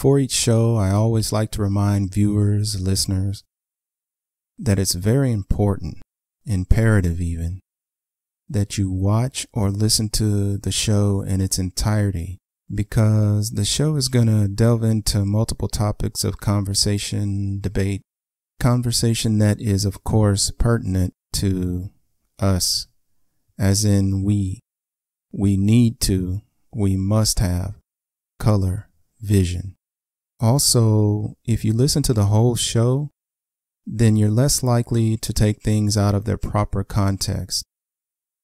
Before each show, I always like to remind viewers, listeners, that it's very important, imperative even, that you watch or listen to the show in its entirety, because the show is going to delve into multiple topics of conversation, debate, conversation that is, of course, pertinent to us, as in we need to, we must have color vision. Also, if you listen to the whole show, then you're less likely to take things out of their proper context,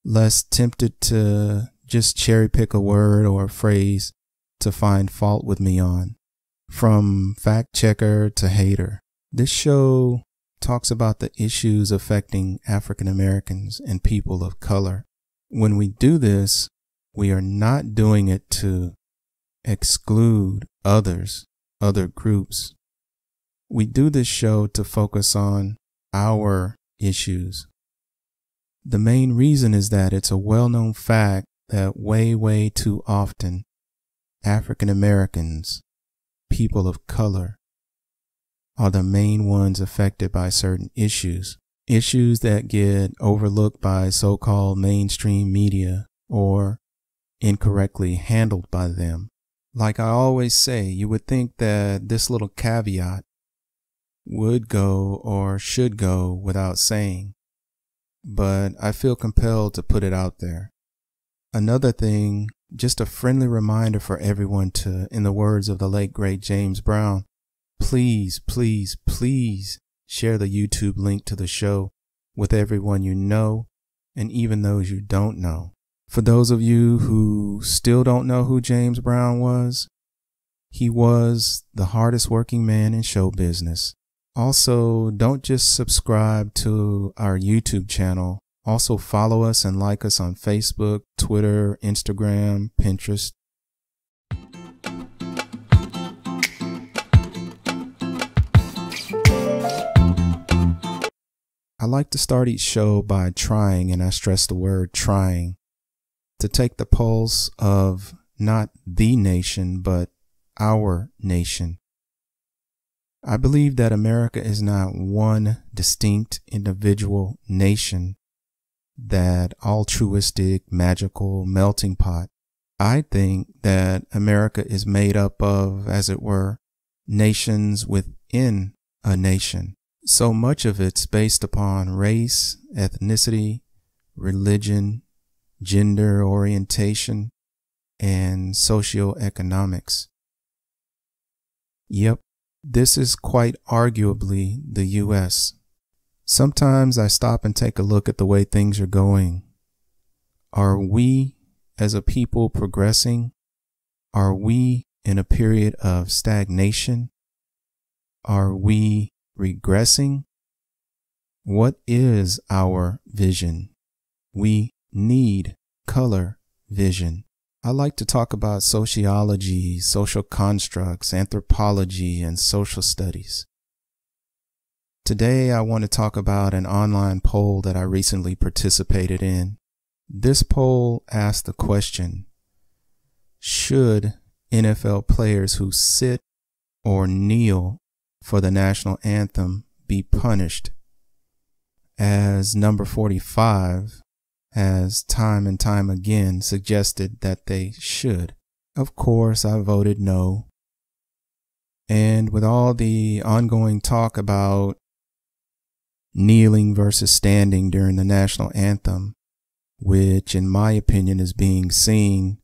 less tempted to just cherry pick a word or a phrase to find fault with me on. From fact checker to hater, this show talks about the issues affecting African Americans and people of color. When we do this, we are not doing it to exclude others, other groups. We do this show to focus on our issues. The main reason is that it's a well-known fact that way too often African Americans, people of color, are the main ones affected by certain issues that get overlooked by so-called mainstream media or incorrectly handled by them. Like I always say, you would think that this little caveat would go or should go without saying, but I feel compelled to put it out there. Another thing, just a friendly reminder for everyone to, in the words of the late great James Brown, please share the YouTube link to the show with everyone you know and even those you don't know. For those of you who still don't know who James Brown was, he was the hardest working man in show business. Also, don't just subscribe to our YouTube channel. Also follow us and like us on Facebook, Twitter, Instagram, Pinterest. I like to start each show by trying, and I stress the word trying, to take the pulse of not the nation, but our nation. I believe that America is not one distinct individual nation, that altruistic, magical melting pot. I think that America is made up of, as it were, nations within a nation. So much of it's based upon race, ethnicity, religion, gender orientation, and socioeconomics. Yep, this is quite arguably the U.S. Sometimes I stop and take a look at the way things are going. Are we, as a people, progressing? Are we in a period of stagnation? Are we regressing? What is our vision? We need color vision. I like to talk about sociology, social constructs, anthropology, and social studies. Today, I want to talk about an online poll that I recently participated in. This poll asked the question, should NFL players who sit or kneel for the national anthem be punished? As number 45 has time and time again suggested that they should. Of course, I voted no. And with all the ongoing talk about kneeling versus standing during the national anthem, which in my opinion is being seen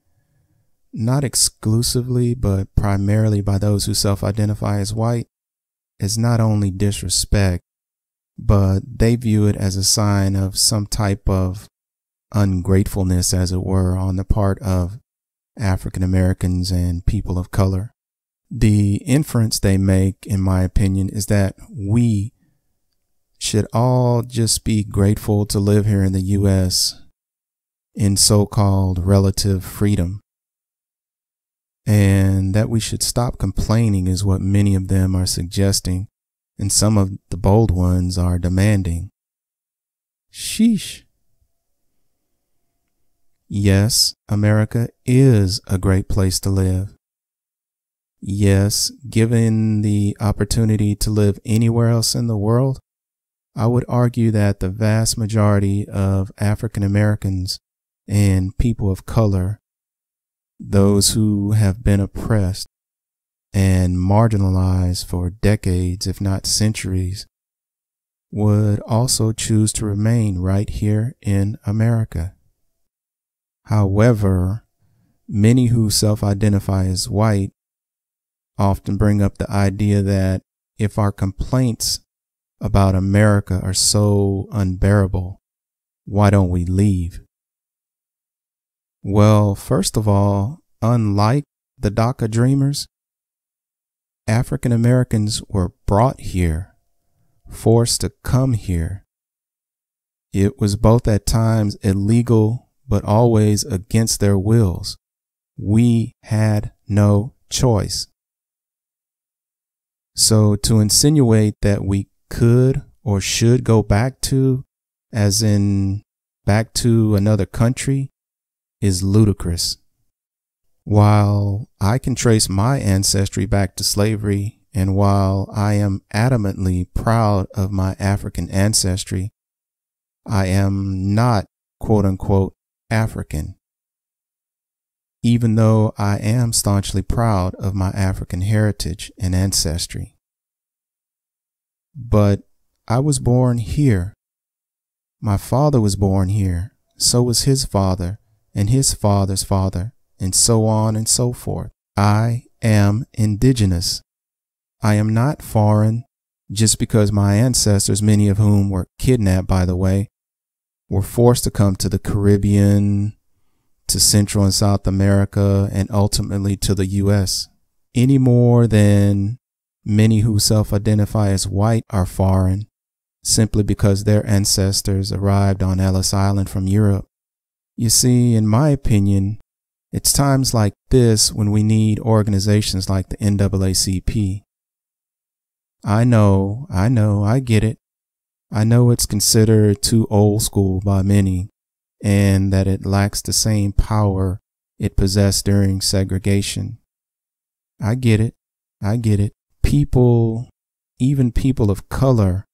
not exclusively but primarily by those who self-identify as white, is not only disrespect, but they view it as a sign of some type of ungratefulness, as it were, on the part of African Americans and people of color. The inference they make, in my opinion, is that we should all just be grateful to live here in the U.S. in so-called relative freedom, and that we should stop complaining is what many of them are suggesting, and some of the bold ones are demanding. Sheesh. Yes, America is a great place to live. Yes, given the opportunity to live anywhere else in the world, I would argue that the vast majority of African Americans and people of color, those who have been oppressed and marginalized for decades, if not centuries, would also choose to remain right here in America. However, many who self-identify as white often bring up the idea that if our complaints about America are so unbearable, why don't we leave? Well, first of all, unlike the DACA dreamers, African Americans were brought here, forced to come here. It was both at times illegal, but always against their wills. We had no choice. So to insinuate that we could or should go back to, as in back to another country, is ludicrous. While I can trace my ancestry back to slavery, and while I am adamantly proud of my African ancestry, I am not, quote unquote, African, even though I am staunchly proud of my African heritage and ancestry. But I was born here. My father was born here. So was his father and his father's father, and so on and so forth. I am indigenous. I am not foreign just because my ancestors, many of whom were kidnapped, by the way, were forced to come to the Caribbean, to Central and South America, and ultimately to the U.S. Any more than many who self-identify as white are foreign simply because their ancestors arrived on Ellis Island from Europe. You see, in my opinion, it's times like this when we need organizations like the NAACP. I know, I get it. I know it's considered too old school by many, and that it lacks the same power it possessed during segregation. I get it. People, even people of color,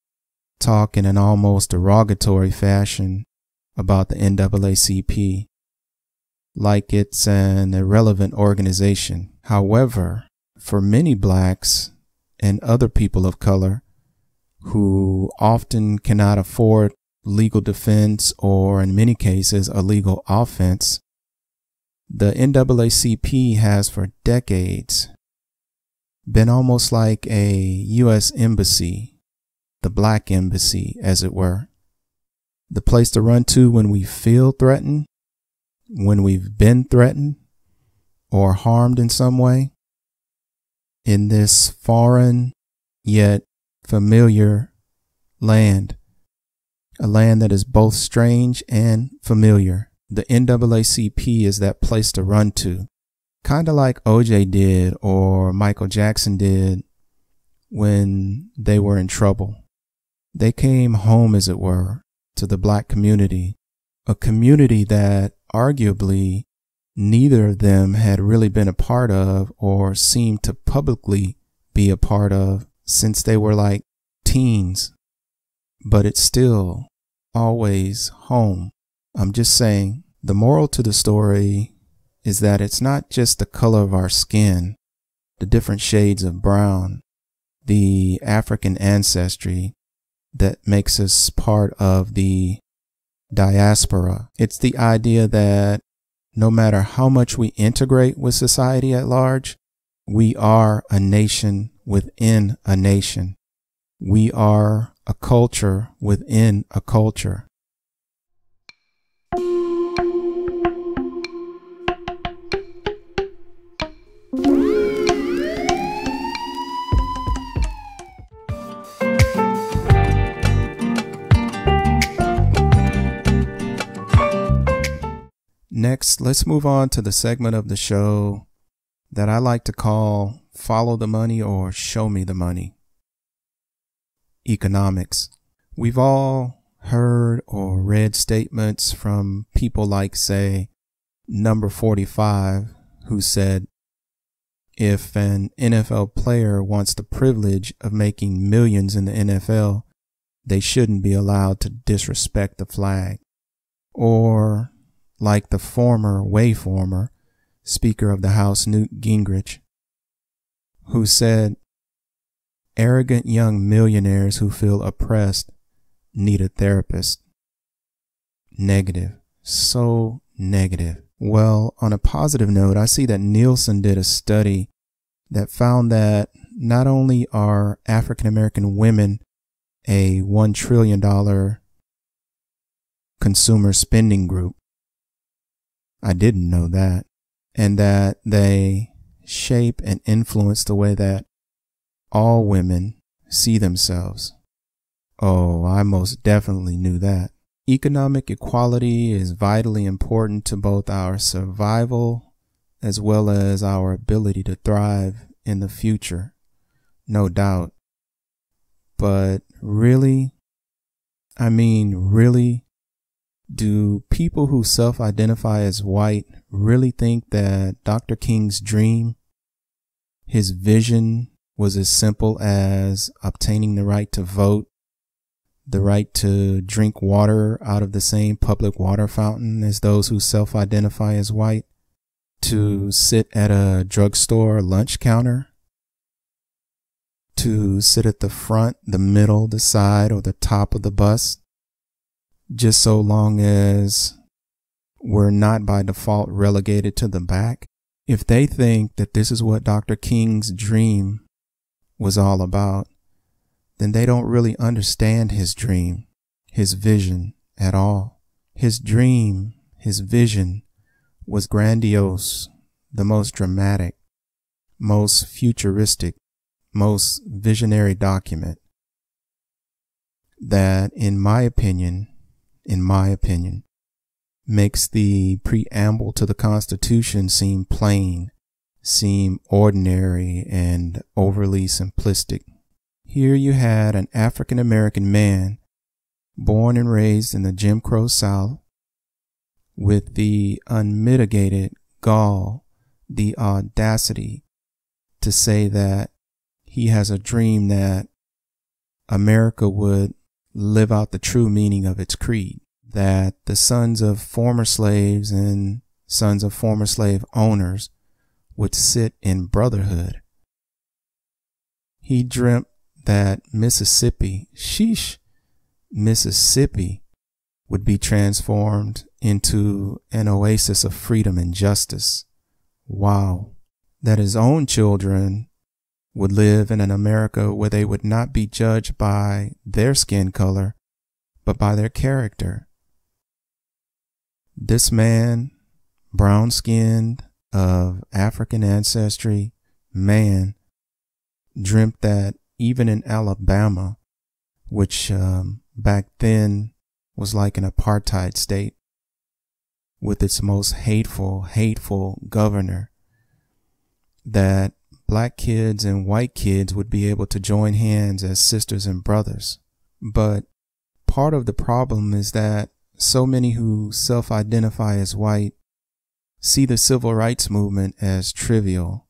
talk in an almost derogatory fashion about the NAACP, like it's an irrelevant organization. However, for many blacks and other people of color who often cannot afford legal defense or, in many cases, a legal offense, the NAACP has for decades been almost like a U.S. embassy, the black embassy, as it were. The place to run to when we feel threatened, when we've been threatened or harmed in some way. In this foreign yet familiar land, a land that is both strange and familiar, the NAACP is that place to run to. Kind of like OJ did or Michael Jackson did when they were in trouble. They came home, as it were, to the black community, a community that arguably neither of them had really been a part of or seemed to publicly be a part of since they were like teens. But it's still always home. I'm just saying, the moral to the story is that it's not just the color of our skin, the different shades of brown, the African ancestry that makes us part of the diaspora. It's the idea that no matter how much we integrate with society at large, we are a nation within a nation. We are a culture within a culture. Next, let's move on to the segment of the show that I like to call Follow the Money or Show Me the Money. Economics. We've all heard or read statements from people like, say, Number 45, who said, if an NFL player wants the privilege of making millions in the NFL, they shouldn't be allowed to disrespect the flag. Or like the way former Speaker of the House, Newt Gingrich, who said, arrogant young millionaires who feel oppressed need a therapist. Negative. So negative. Well, on a positive note, I see that Nielsen did a study that found that not only are African American women a $1 trillion consumer spending group, I didn't know that, and that they shape and influence the way that all women see themselves. Oh, I most definitely knew that. Economic equality is vitally important to both our survival as well as our ability to thrive in the future, no doubt. But really, really, do people who self-identify as white really think that Dr. King's dream, his vision, was as simple as obtaining the right to vote, the right to drink water out of the same public water fountain as those who self-identify as white, to sit at a drugstore lunch counter, to sit at the front, the middle, the side, or the top of the bus, just so long as we're not by default relegated to the back? If they think that this is what Dr. King's dream was all about, then they don't really understand his dream, his vision at all. His dream, his vision was grandiose, the most dramatic, most futuristic, most visionary document that, in my opinion, makes the preamble to the Constitution seem plain, seem ordinary, and overly simplistic. Here you had an African American man born and raised in the Jim Crow South with the unmitigated gall, the audacity to say that he has a dream that America would live out the true meaning of its creed, that the sons of former slaves and sons of former slave owners would sit in brotherhood. He dreamt that Mississippi would be transformed into an oasis of freedom and justice. Wow. That his own children would live in an America where they would not be judged by their skin color, but by their character. This man, brown-skinned, of African ancestry, man, dreamt that even in Alabama, which back then was like an apartheid state, with its most hateful governor, that black kids and white kids would be able to join hands as sisters and brothers. But part of the problem is that so many who self-identify as white see the civil rights movement as trivial,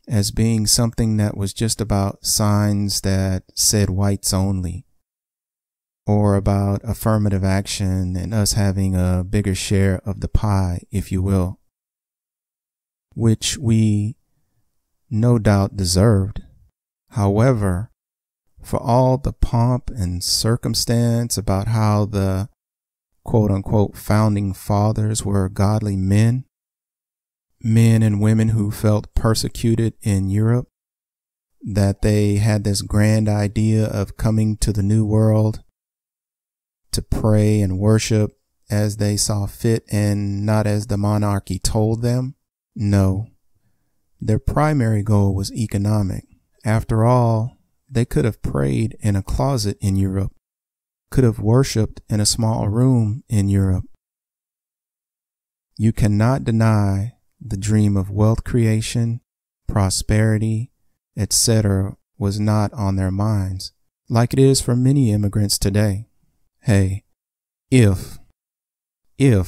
as being something that was just about signs that said whites only, or about affirmative action and us having a bigger share of the pie, if you will, which we no doubt deserved. However, for all the pomp and circumstance about how the quote-unquote founding fathers were godly men and women who felt persecuted in Europe, that they had this grand idea of coming to the New World to pray and worship as they saw fit and not as the monarchy told them. No, their primary goal was economic. After all, they could have prayed in a closet in Europe, could have worshiped in a small room in Europe. You cannot deny the dream of wealth creation, prosperity, etc. was not on their minds, like it is for many immigrants today. Hey, if the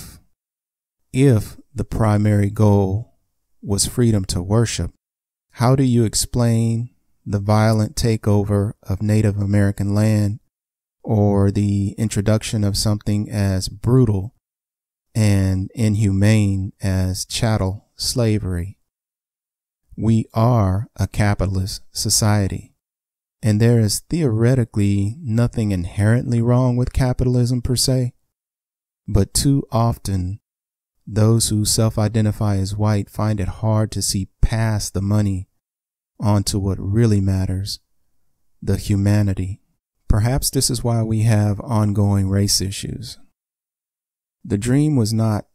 primary goal was freedom to worship, How do you explain the violent takeover of Native American land, or the introduction of something as brutal and inhumane as chattel slavery? We are a capitalist society, and there is theoretically nothing inherently wrong with capitalism per se, but too often those who self-identify as white find it hard to see past the money onto what really matters, the humanity. Perhaps this is why we have ongoing race issues. The dream was not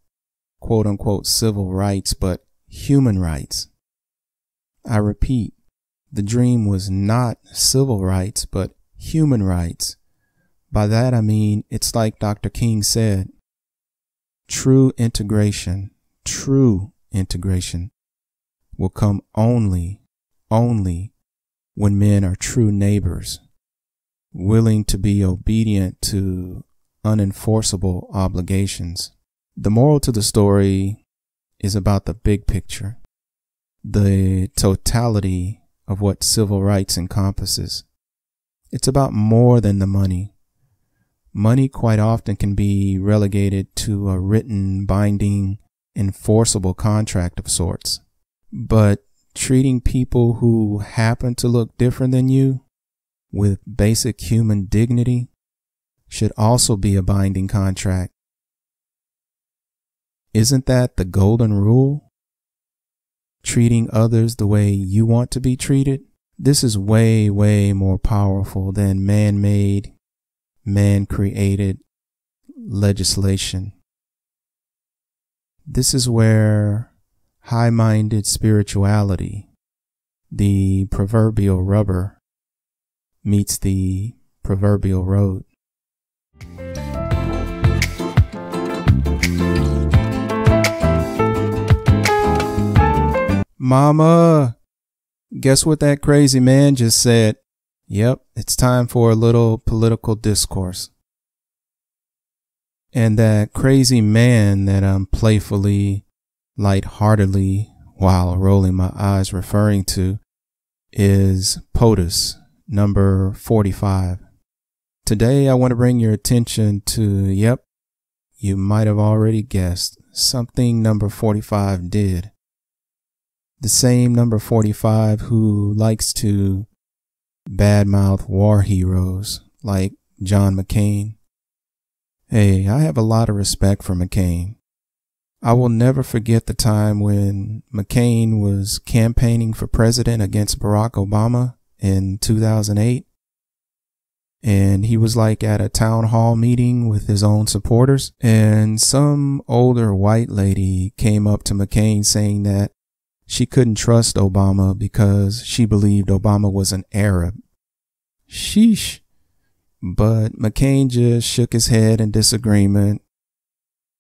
quote unquote civil rights, but human rights. I repeat, the dream was not civil rights, but human rights. By that I mean, it's like Dr. King said, true integration will come only when men are true neighbors, willing to be obedient to unenforceable obligations. The moral to the story is about the big picture, the totality of what civil rights encompasses. It's about more than the money. Money quite often can be relegated to a written, binding, enforceable contract of sorts. But treating people who happen to look different than you with basic human dignity should also be a binding contract. Isn't that the golden rule? Treating others the way you want to be treated? This is way, way more powerful than man-made, man-created legislation. This is where high-minded spirituality, the proverbial rubber, meets the proverbial road. Mama, guess what that crazy man just said? Yep, it's time for a little political discourse. And that crazy man that I'm playfully, lightheartedly, while rolling my eyes referring to, is POTUS, number 45. Today I want to bring your attention to, yep, you might have already guessed, something number 45 did. The same number 45 who likes to badmouth war heroes like John McCain. Hey, I have a lot of respect for McCain. I will never forget the time when McCain was campaigning for president against Barack Obama in 2008. And he was like at a town hall meeting with his own supporters. And some older white lady came up to McCain saying that she couldn't trust Obama because she believed Obama was an Arab. Sheesh. But McCain just shook his head in disagreement.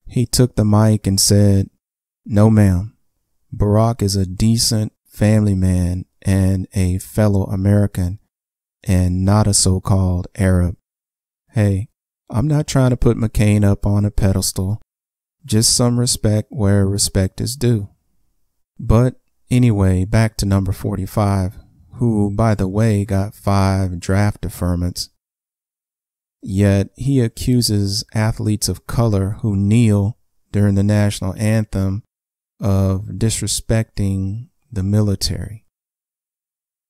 He took the mic and said, "No, ma'am. Barack is a decent family man and a fellow American and not a so-called Arab." Hey, I'm not trying to put McCain up on a pedestal. Just some respect where respect is due. But anyway, back to number 45, who, by the way, got 5 draft deferments. Yet he accuses athletes of color who kneel during the national anthem of disrespecting the military,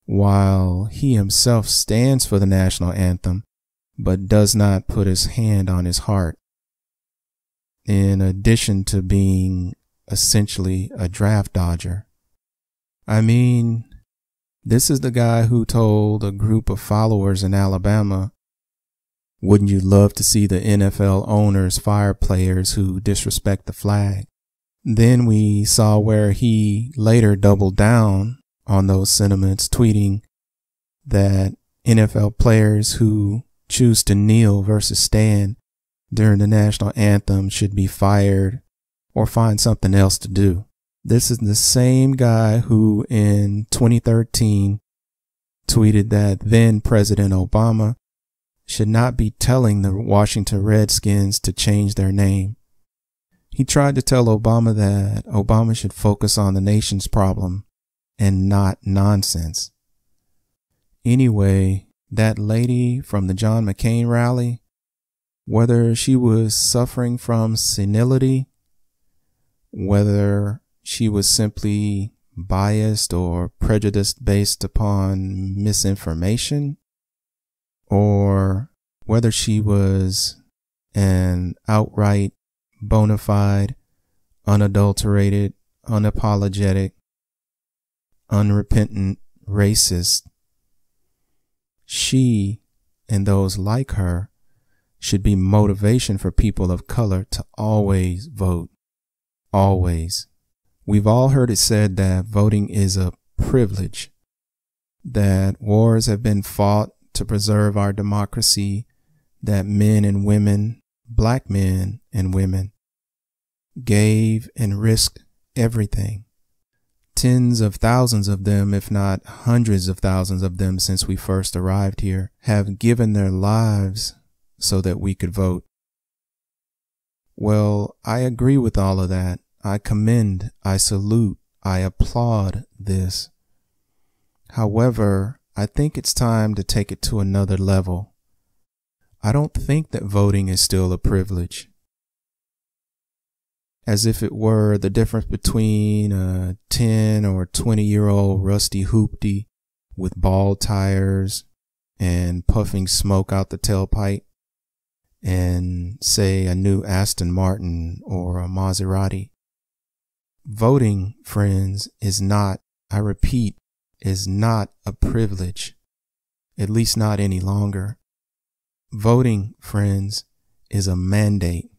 while he himself stands for the national anthem but does not put his hand on his heart, in addition to being essentially a draft dodger. I mean, this is the guy who told a group of followers in Alabama, "Wouldn't you love to see the NFL owners fire players who disrespect the flag?" Then we saw where he later doubled down on those sentiments, tweeting that NFL players who choose to kneel versus stand during the national anthem should be fired or find something else to do. This is the same guy who in 2013 tweeted that then President Obama should not be telling the Washington Redskins to change their name. He tried to tell Obama that Obama should focus on the nation's problem and not nonsense. Anyway, that lady from the John McCain rally, whether she was suffering from senility, whether she was simply biased or prejudiced based upon misinformation, or whether she was an outright, bona fide, unadulterated, unapologetic, unrepentant racist, she and those like her should be motivation for people of color to always vote. Always. We've all heard it said that voting is a privilege, that wars have been fought to preserve our democracy, that men and women, black men and women, gave and risked everything. Tens of thousands of them, if not hundreds of thousands of them since we first arrived here, have given their lives so that we could vote. Well, I agree with all of that. I commend, I salute, I applaud this. However, I think it's time to take it to another level. I don't think that voting is still a privilege. As if it were the difference between a 10 or 20-year-old rusty hoopty with bald tires and puffing smoke out the tailpipe and, say, a new Aston Martin or a Maserati. Voting, friends, is not, I repeat, is not a privilege, at least not any longer. Voting, friends, is a mandate.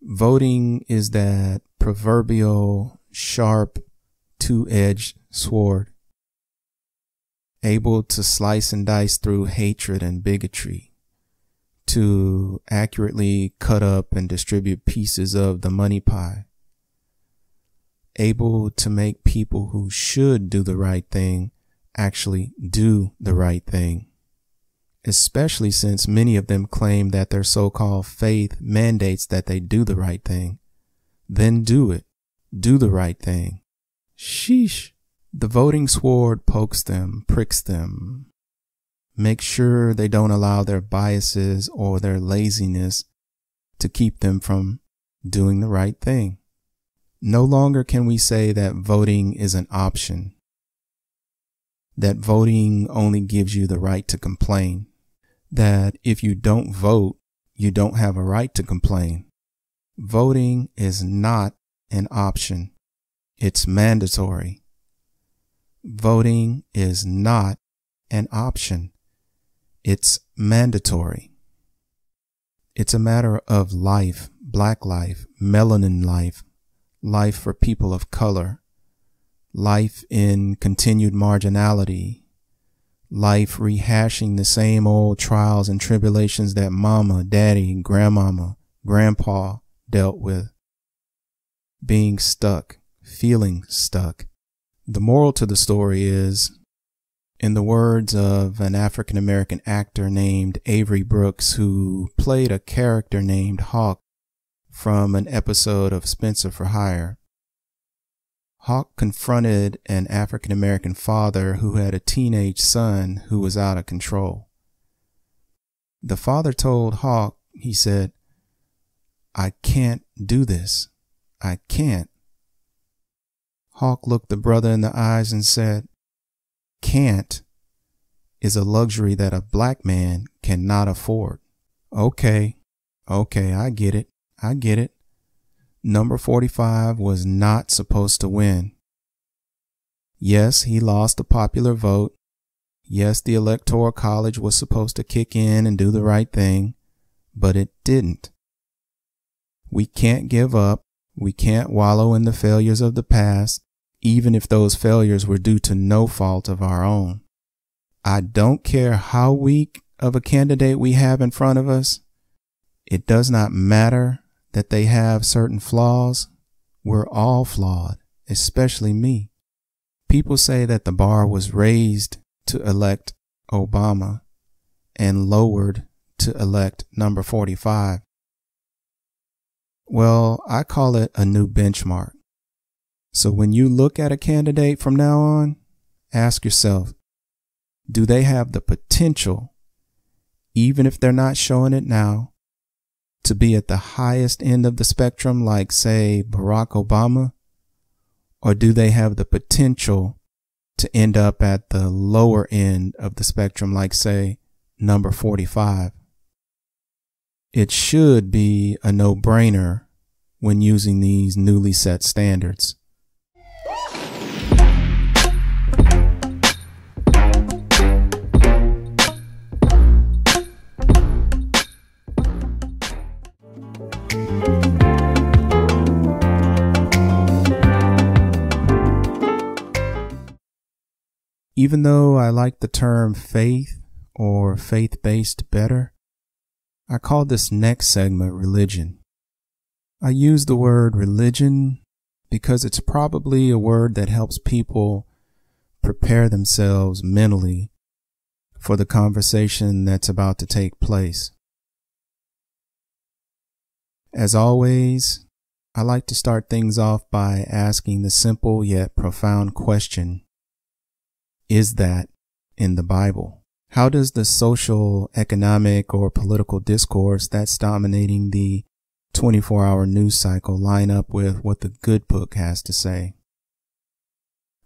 Voting is that proverbial sharp, two-edged sword, able to slice and dice through hatred and bigotry, to accurately cut up and distribute pieces of the money pie, able to make people who should do the right thing actually do the right thing, especially since many of them claim that their so-called faith mandates that they do the right thing. Then do it. Do the right thing. Sheesh. The voting sword pokes them, pricks them. Make sure they don't allow their biases or their laziness to keep them from doing the right thing. No longer can we say that voting is an option, that voting only gives you the right to complain, that if you don't vote, you don't have a right to complain. Voting is not an option. It's mandatory. Voting is not an option. It's mandatory. It's a matter of life, black life, melanin life, life for people of color, life in continued marginality, life rehashing the same old trials and tribulations that mama, daddy, grandmama, grandpa dealt with, being stuck, feeling stuck. The moral to the story is, in the words of an African-American actor named Avery Brooks, who played a character named Hawk from an episode of Spencer for Hire, Hawk confronted an African-American father who had a teenage son who was out of control. The father told Hawk, he said, "I can't do this. I can't." Hawk looked the brother in the eyes and said, "Can't is a luxury that a black man cannot afford." Okay, I get it. Number 45 was not supposed to win. Yes, he lost the popular vote. Yes, the Electoral College was supposed to kick in and do the right thing, but it didn't. We can't give up. We can't wallow in the failures of the past, even if those failures were due to no fault of our own. I don't care how weak of a candidate we have in front of us. It does not matter that they have certain flaws. We're all flawed, especially me. People say that the bar was raised to elect Obama and lowered to elect number 45. Well, I call it a new benchmark. So when you look at a candidate from now on, ask yourself, do they have the potential, even if they're not showing it now, to be at the highest end of the spectrum, like, say, Barack Obama? Or do they have the potential to end up at the lower end of the spectrum, like, say, number 45? It should be a no-brainer when using these newly set standards. Even though I like the term faith or faith-based better, I call this next segment religion. I use the word religion because it's probably a word that helps people prepare themselves mentally for the conversation that's about to take place. As always, I like to start things off by asking the simple yet profound question, is that in the Bible? How does the social, economic, or political discourse that's dominating the 24-hour news cycle line up with what the good book has to say?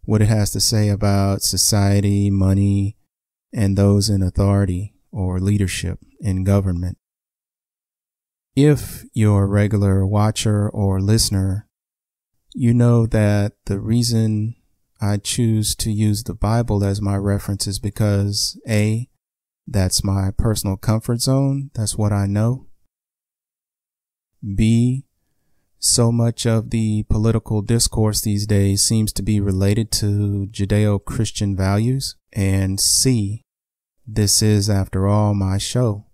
What it has to say about society, money, and those in authority or leadership in government? If you're a regular watcher or listener, you know that the reason I choose to use the Bible as my reference is because A, that's my personal comfort zone. That's what I know. B, so much of the political discourse these days seems to be related to Judeo-Christian values. And C, this is, after all, my show.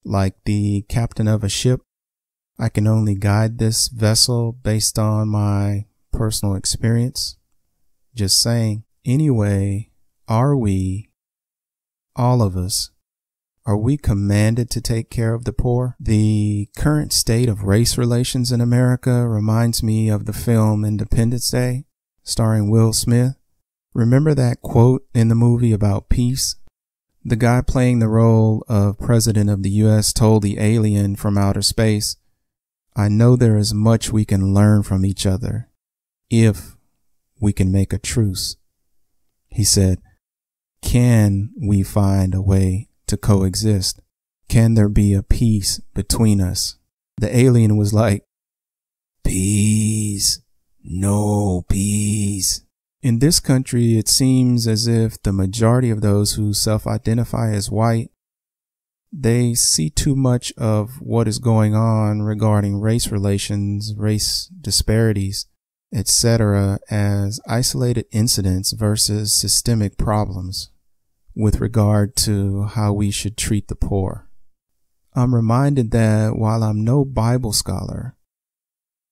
Like the captain of a ship, I can only guide this vessel based on my personal experience. Just saying. Anyway, are we, all of us, are we commanded to take care of the poor? The current state of race relations in America reminds me of the film Independence Day, starring Will Smith. Remember that quote in the movie about peace? The guy playing the role of President of the U.S. told the alien from outer space, "I know there is much we can learn from each other if we can make a truce." He said, can we find a way to coexist? Can there be a peace between us? The alien was like, peace, no peace. In this country, it seems as if the majority of those who self-identify as white, they see too much of what is going on regarding race relations, race disparities, etc., as isolated incidents versus systemic problems with regard to how we should treat the poor. I'm reminded that while I'm no Bible scholar,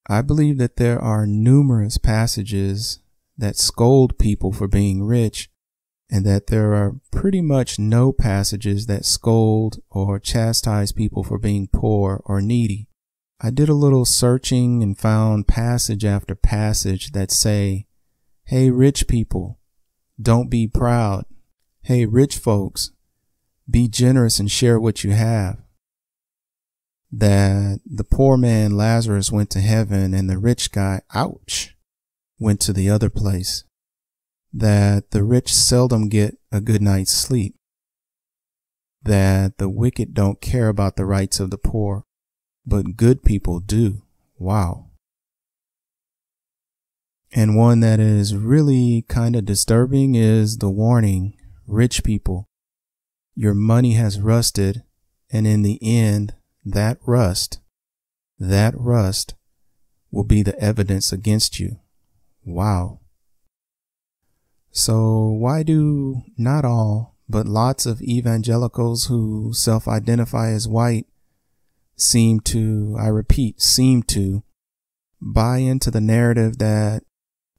I believe that there are numerous passages that scold people for being rich, and that there are pretty much no passages that scold or chastise people for being poor or needy. I did a little searching and found passage after passage that say, hey, rich people, don't be proud. Hey, rich folks, be generous and share what you have. That the poor man Lazarus went to heaven and the rich guy, ouch, went to the other place. That the rich seldom get a good night's sleep. That the wicked don't care about the rights of the poor, but good people do. Wow. And one that is really kind of disturbing is the warning, rich people, your money has rusted, and in the end, that rust will be the evidence against you. Wow. So why do not all, but lots of evangelicals who self-identify as white seem to, I repeat, seem to buy into the narrative that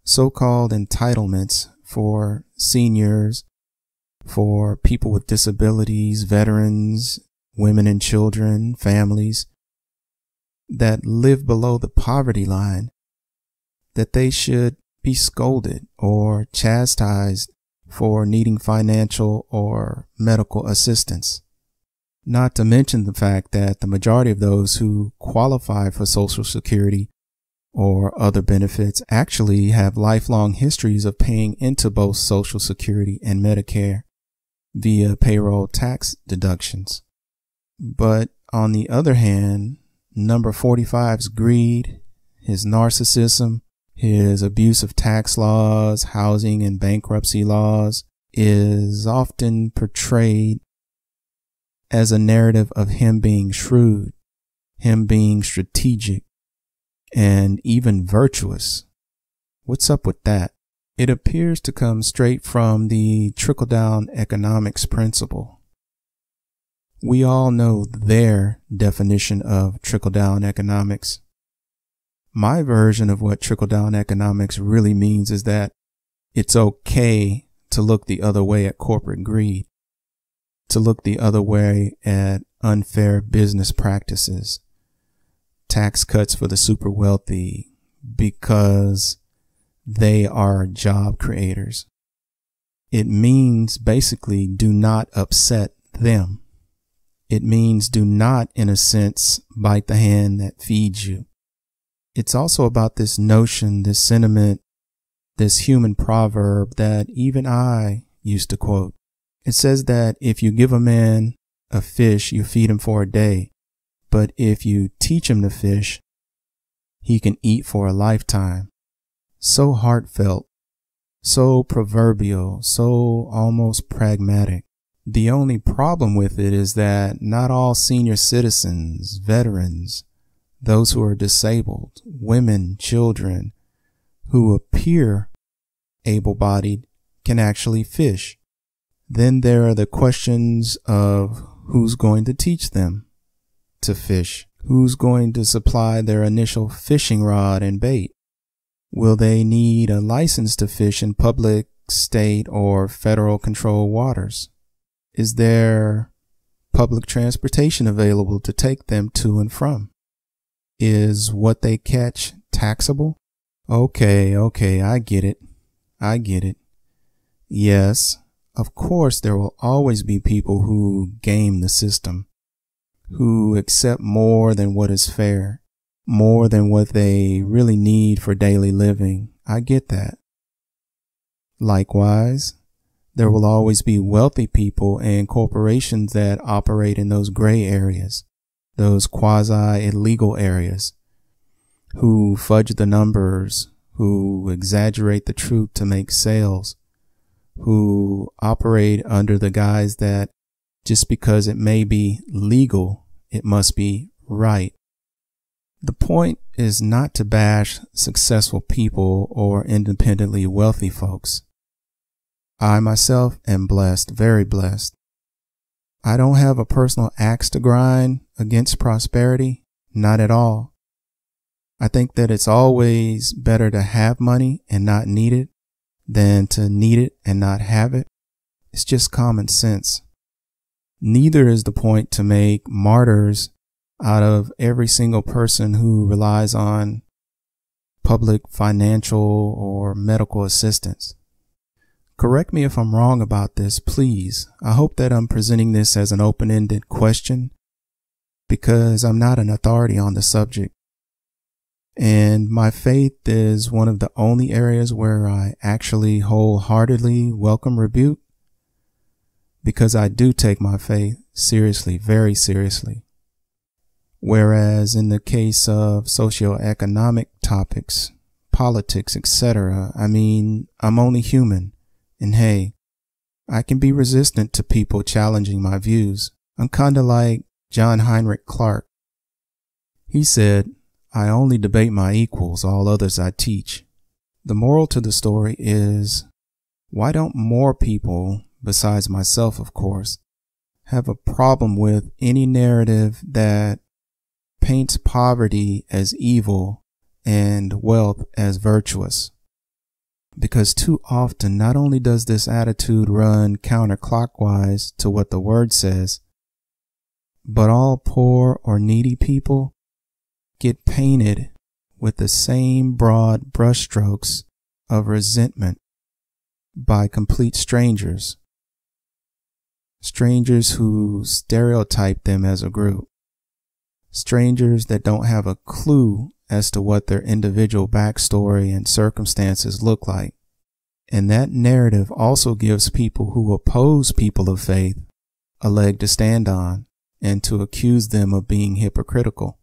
so-called entitlements for seniors, for people with disabilities, veterans, women and children, families that live below the poverty line, that they should be scolded or chastised for needing financial or medical assistance. Not to mention the fact that the majority of those who qualify for Social Security or other benefits actually have lifelong histories of paying into both Social Security and Medicare via payroll tax deductions. But on the other hand, number 45's greed, his narcissism, his abuse of tax laws, housing and bankruptcy laws is often portrayed as a narrative of him being shrewd, him being strategic, and even virtuous. What's up with that? It appears to come straight from the trickle-down economics principle. We all know their definition of trickle-down economics. My version of what trickle-down economics really means is that it's okay to look the other way at corporate greed, to look the other way at unfair business practices, tax cuts for the super wealthy because they are job creators. It means basically do not upset them. It means do not, in a sense, bite the hand that feeds you. It's also about this notion, this sentiment, this human proverb that even I used to quote. It says that if you give a man a fish, you feed him for a day. But if you teach him to fish, he can eat for a lifetime. So heartfelt, so proverbial, so almost pragmatic. The only problem with it is that not all senior citizens, veterans, those who are disabled, women, children, who appear able-bodied can actually fish. Then there are the questions of who's going to teach them to fish? Who's going to supply their initial fishing rod and bait? Will they need a license to fish in public, state, or federal controlled waters? Is there public transportation available to take them to and from? Is what they catch taxable? Okay, I get it. Yes, of course there will always be people who game the system, who accept more than what is fair, more than what they really need for daily living. I get that. Likewise, there will always be wealthy people and corporations that operate in those gray areas, those quasi-illegal areas, who fudge the numbers, who exaggerate the truth to make sales, who operate under the guise that just because it may be legal, it must be right. The point is not to bash successful people or independently wealthy folks. I myself am blessed, very blessed. I don't have a personal axe to grind against prosperity, not at all. I think that it's always better to have money and not need it than to need it and not have it. It's just common sense. Neither is the point to make martyrs out of every single person who relies on public financial or medical assistance. Correct me if I'm wrong about this, please. I hope that I'm presenting this as an open-ended question because I'm not an authority on the subject. And my faith is one of the only areas where I actually wholeheartedly welcome rebuke because I do take my faith seriously, very seriously. Whereas in the case of socioeconomic topics, politics, etc., I'm only human. And hey, I can be resistant to people challenging my views. I'm kinda like John Heinrich Clark. He said, I only debate my equals, all others I teach. The moral to the story is, why don't more people, besides myself of course, have a problem with any narrative that paints poverty as evil and wealth as virtuous? Because too often, not only does this attitude run counterclockwise to what the word says, but all poor or needy people get painted with the same broad brushstrokes of resentment by complete strangers. Strangers who stereotype them as a group. Strangers that don't have a clue as to what their individual backstory and circumstances look like. And that narrative also gives people who oppose people of faith a leg to stand on and to accuse them of being hypocritical.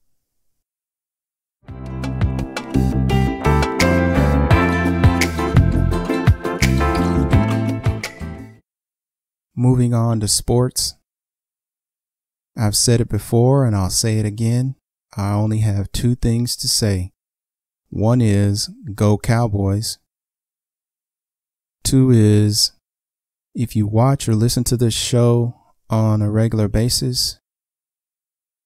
Moving on to sports. I've said it before and I'll say it again. I only have two things to say. One is, go Cowboys. Two is, if you watch or listen to this show on a regular basis,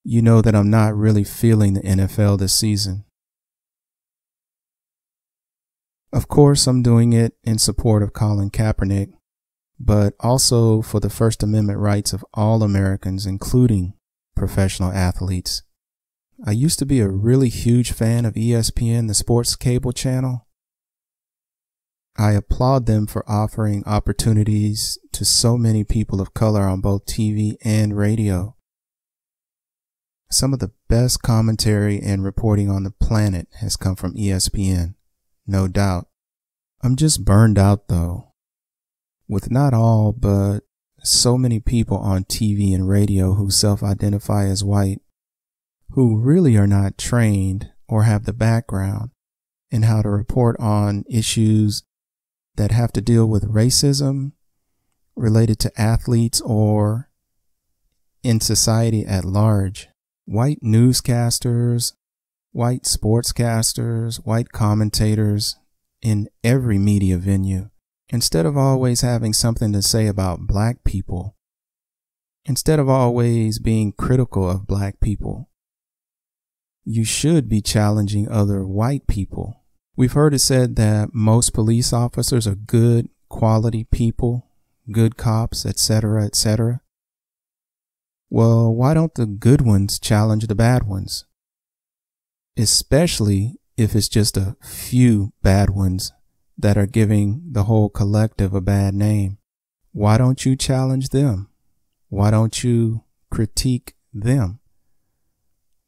you know that I'm not really feeling the NFL this season. Of course, I'm doing it in support of Colin Kaepernick, but also for the First Amendment rights of all Americans, including professional athletes. I used to be a really huge fan of ESPN, the sports cable channel. I applaud them for offering opportunities to so many people of color on both TV and radio. Some of the best commentary and reporting on the planet has come from ESPN, no doubt. I'm just burned out though, with not all but so many people on TV and radio who self-identify as white, who really are not trained or have the background in how to report on issues that have to deal with racism related to athletes or in society at large. White newscasters, white sportscasters, white commentators in every media venue. Instead of always having something to say about black people, instead of always being critical of black people, you should be challenging other white people. We've heard it said that most police officers are good, quality people, good cops, etc., etc. Well, why don't the good ones challenge the bad ones? Especially if it's just a few bad ones that are giving the whole collective a bad name. Why don't you challenge them? Why don't you critique them?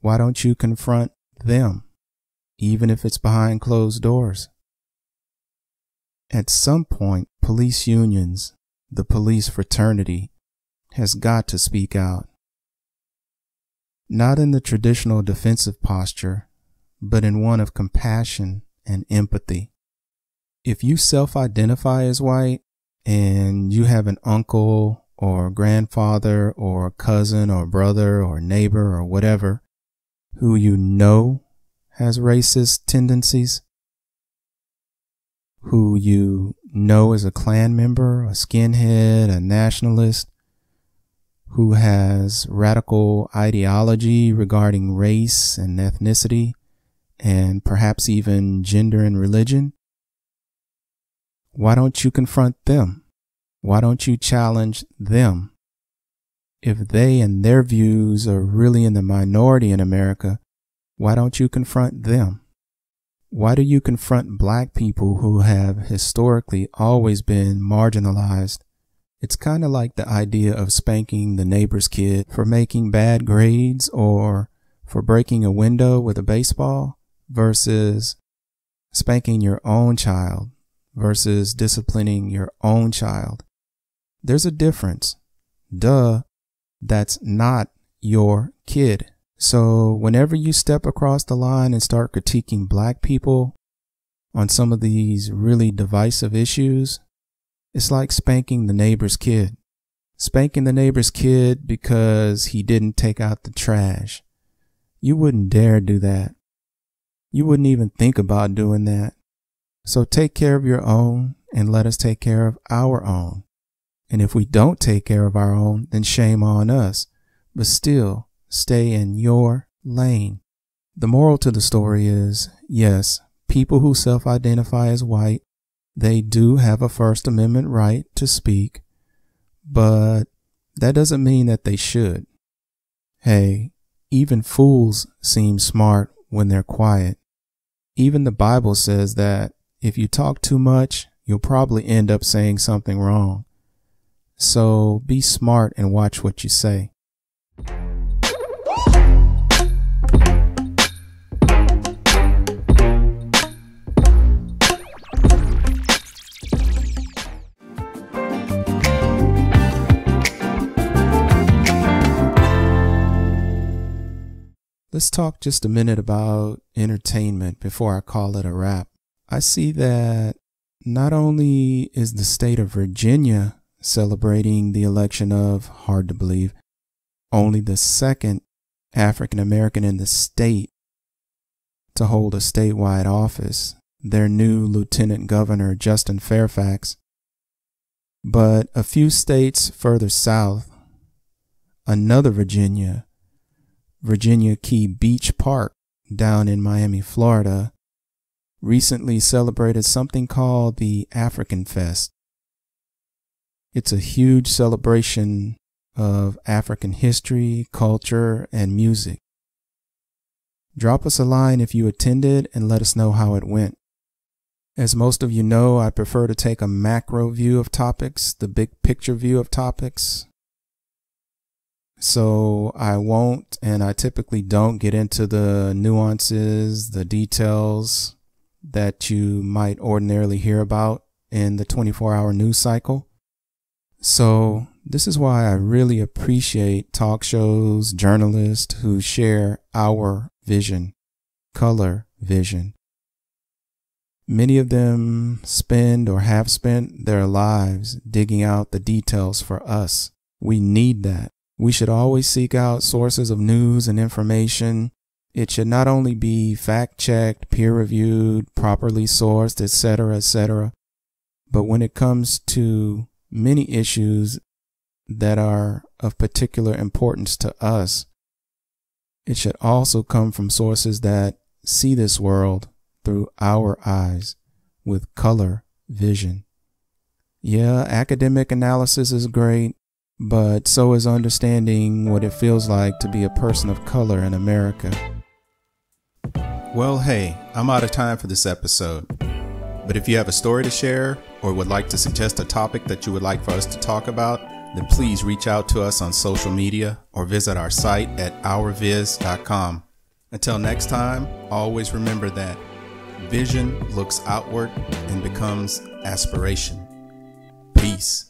Why don't you confront them, even if it's behind closed doors? At some point, police unions, the police fraternity, has got to speak out. Not in the traditional defensive posture, but in one of compassion and empathy. If you self-identify as white and you have an uncle or grandfather or cousin or brother or neighbor or whatever who you know has racist tendencies, who you know is a Klan member, a skinhead, a nationalist, who has radical ideology regarding race and ethnicity and perhaps even gender and religion, why don't you confront them? Why don't you challenge them? If they and their views are really in the minority in America, why don't you confront them? Why do you confront black people who have historically always been marginalized? It's kind of like the idea of spanking the neighbor's kid for making bad grades or for breaking a window with a baseball versus spanking your own child versus disciplining your own child. There's a difference. Duh, that's not your kid. So whenever you step across the line and start critiquing black people on some of these really divisive issues, it's like spanking the neighbor's kid. Spanking the neighbor's kid because he didn't take out the trash. You wouldn't dare do that. You wouldn't even think about doing that. So take care of your own and let us take care of our own. And if we don't take care of our own, then shame on us. But still, stay in your lane. The moral to the story is, yes, people who self-identify as white, they do have a First Amendment right to speak, but that doesn't mean that they should. Hey, even fools seem smart when they're quiet. Even the Bible says that if you talk too much, you'll probably end up saying something wrong. So be smart and watch what you say. Let's talk just a minute about entertainment before I call it a wrap. I see that not only is the state of Virginia celebrating the election of, hard to believe, only the second African American in the state to hold a statewide office, their new Lieutenant Governor, Justin Fairfax, but a few states further south, another Virginia Key Beach Park down in Miami, Florida, recently celebrated something called the African Fest. It's a huge celebration of African history, culture, and music. Drop us a line if you attended and let us know how it went. As most of you know, I prefer to take a macro view of topics, the big picture view of topics. So I won't, and I typically don't get into the nuances, the details that you might ordinarily hear about in the 24-hour news cycle. So this is why I really appreciate talk shows, journalists who share our vision, color vision. Many of them spend or have spent their lives digging out the details for us. We need that. We should always seek out sources of news and information. It should not only be fact-checked, peer-reviewed, properly sourced, etc., but when it comes to many issues that are of particular importance to us, it should also come from sources that see this world through our eyes with color vision. Yeah, academic analysis is great, but so is understanding what it feels like to be a person of color in America. Well, hey, I'm out of time for this episode. But if you have a story to share or would like to suggest a topic that you would like for us to talk about, then please reach out to us on social media or visit our site at ourviz.com. Until next time, always remember that vision looks outward and becomes aspiration. Peace.